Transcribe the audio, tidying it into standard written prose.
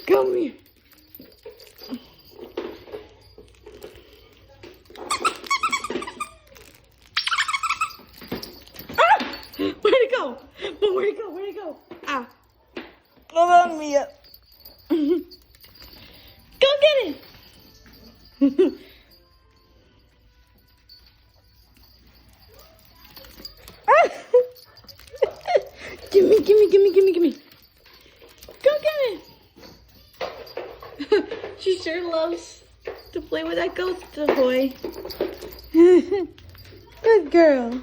Come here. Where'd it go? Where'd it go? Where'd it go? Ah. Hold on, Mia. Go get it. Gimme. Go get it. She sure loves to play with that ghost toy. Good girl.